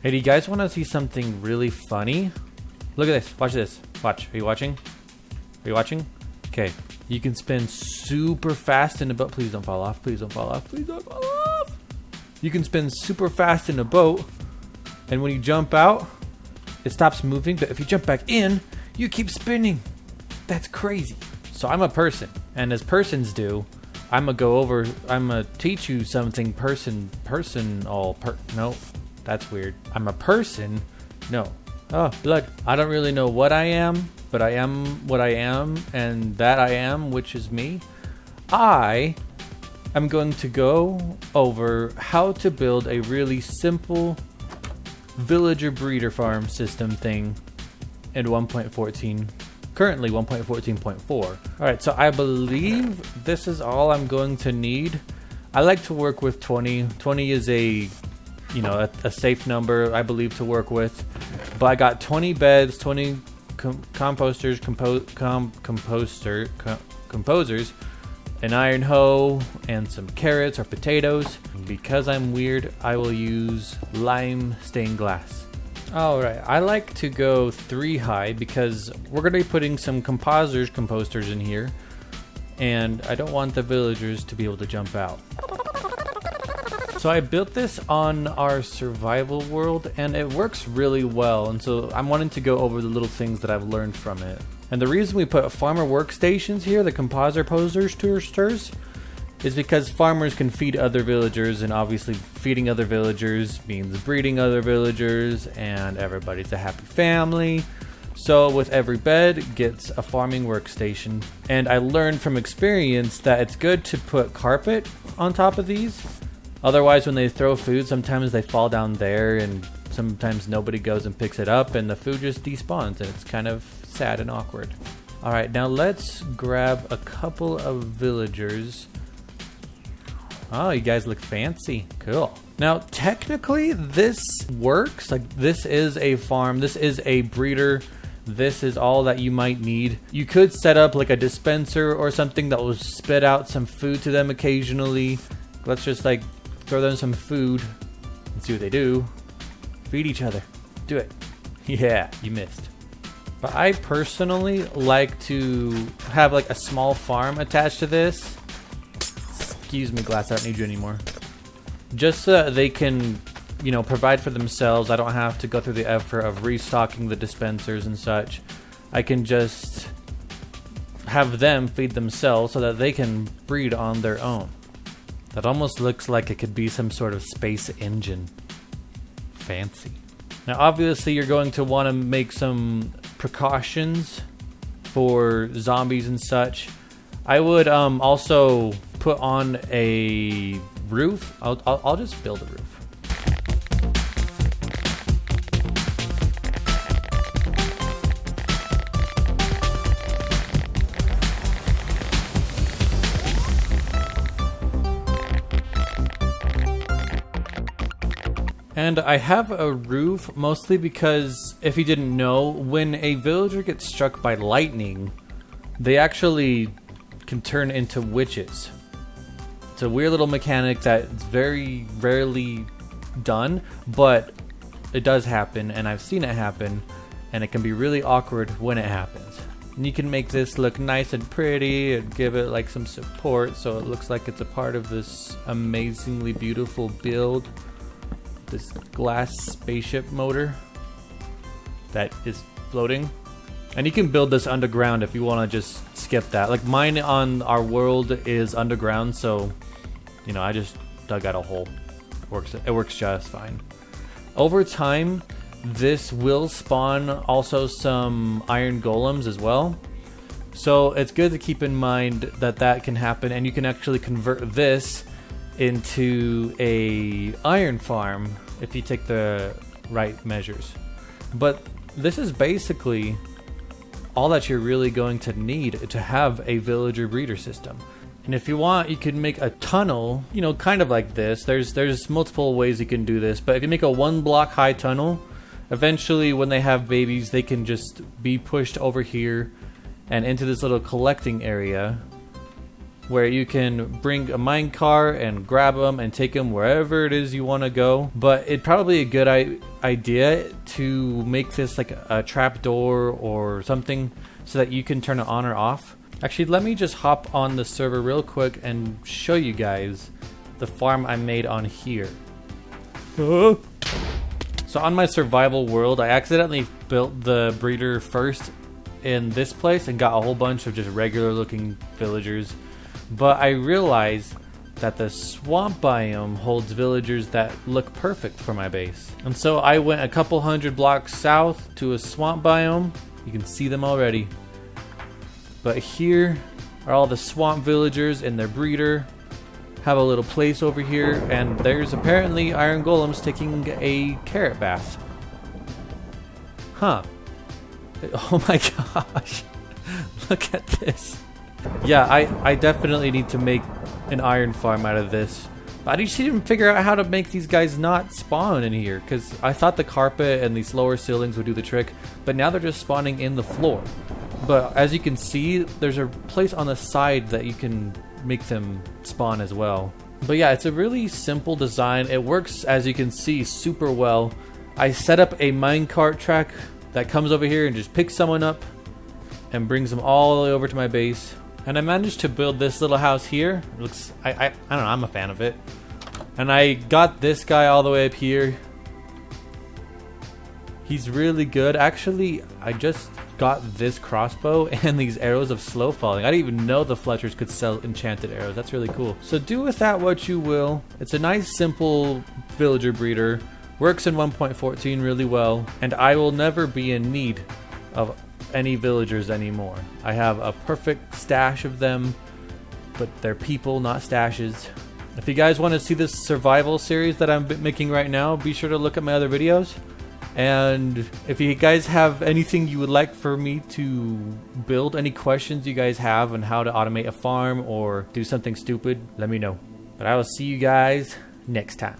Hey, do you guys want to see something really funny? Look at this. Watch this. Watch. Are you watching? Are you watching? Okay. You can spin super fast in a boat. Please don't fall off. Please don't fall off. Please don't fall off. You can spin super fast in a boat. And when you jump out, it stops moving. But if you jump back in, you keep spinning. That's crazy. So I'm a person. And as persons do, I'm gonna teach you something no, that's weird. I'm a person. No. Oh, blood. I don't really know what I am, but I am what I am, and that I am, which is me. I am going to go over how to build a really simple villager breeder farm system thing in 1.14. Currently 1.14.4. Alright, so I believe this is all I'm going to need. I like to work with 20. 20 is a safe number, I believe, to work with. But I got 20 beds, 20 composers, an iron hoe, and some carrots or potatoes. Because I'm weird, I will use lime stained glass. Alright, I like to go 3 high because we're going to be putting some composters in here, and I don't want the villagers to be able to jump out. So I built this on our survival world, and it works really well, and so I'm wanting to go over the little things that I've learned from it. And the reason we put farmer workstations here, the composer posters, is because farmers can feed other villagers, and obviously feeding other villagers means breeding other villagers, and everybody's a happy family. So with every bed gets a farming workstation. And I learned from experience that it's good to put carpet on top of these. Otherwise, when they throw food, sometimes they fall down there, and sometimes nobody goes and picks it up, and the food just despawns, and it's kind of sad and awkward. Alright, now let's grab a couple of villagers. Oh, you guys look fancy. Cool. Now, technically, this works. Like, this is a farm. This is a breeder. This is all that you might need. You could set up like a dispenser or something that will spit out some food to them occasionally. Let's just like throw them some food and see what they do. Feed each other. Do it. Yeah, you missed. But I personally like to have like a small farm attached to this. Excuse me, glass, I don't need you anymore. Just so that they can, provide for themselves. I don't have to go through the effort of restocking the dispensers and such. I can just have them feed themselves so that they can breed on their own. That almost looks like it could be some sort of space engine. Fancy. Now, obviously, you're going to want to make some precautions for zombies and such. I would also put on a roof. I'll just build a roof. And I have a roof mostly because, if you didn't know, when a villager gets struck by lightning, they actually can turn into witches. It's a weird little mechanic that's very rarely done, but it does happen, and I've seen it happen, and it can be really awkward when it happens. And you can make this look nice and pretty and give it like some support so it looks like it's a part of this amazingly beautiful build. This glass spaceship motor that is floating. And you can build this underground if you want to just skip that. Like mine on our world is underground, so I just dug out a hole. It works just fine. Over time, this will spawn also some iron golems as well. So it's good to keep in mind that can happen, and you can actually convert this into a iron farm if you take the right measures. But this is basically all that you're really going to need to have a villager breeder system. And if you want, you can make a tunnel, kind of like this. There's multiple ways you can do this, but if you make a 1 block high tunnel, eventually when they have babies, they can just be pushed over here and into this little collecting area. where you can bring a minecart and grab them and take them wherever it is you want to go. But it'd probably be a good idea to make this like a trap door or something so that you can turn it on or off. Actually, let me just hop on the server real quick and show you guys the farm I made on here. So on my survival world, I accidentally built the breeder first in this place and got a whole bunch of just regular looking villagers. But I realized that the swamp biome holds villagers that look perfect for my base. And so I went a couple hundred blocks south to a swamp biome. You can see them already. But here are all the swamp villagers and their breeder. Have a little place over here, and there's apparently iron golems taking a carrot bath. Huh. Oh my gosh. Look at this. Yeah, I definitely need to make an iron farm out of this. But I just didn't figure out how to make these guys not spawn in here, because I thought the carpet and these lower ceilings would do the trick, but now they're just spawning in the floor. But as you can see, there's a place on the side that you can make them spawn as well. But yeah, it's a really simple design. It works, as you can see, super well. I set up a minecart track that comes over here and just picks someone up and brings them all the way over to my base. And I managed to build this little house here. It looks, I don't know, I'm a fan of it. And I got this guy all the way up here. He's really good. Actually, I just got this crossbow and these arrows of slow falling. I didn't even know the Fletchers could sell enchanted arrows. That's really cool. So do with that what you will. It's a nice, simple villager breeder. Works in 1.14 really well. And I will never be in need of any villagers anymore. I have a perfect stash of them, but they're people, not stashes. If you guys want to see this survival series that I'm making right now, be sure to look at my other videos. And if you guys have anything you would like for me to build, any questions you guys have on how to automate a farm or do something stupid, let me know. But I will see you guys next time.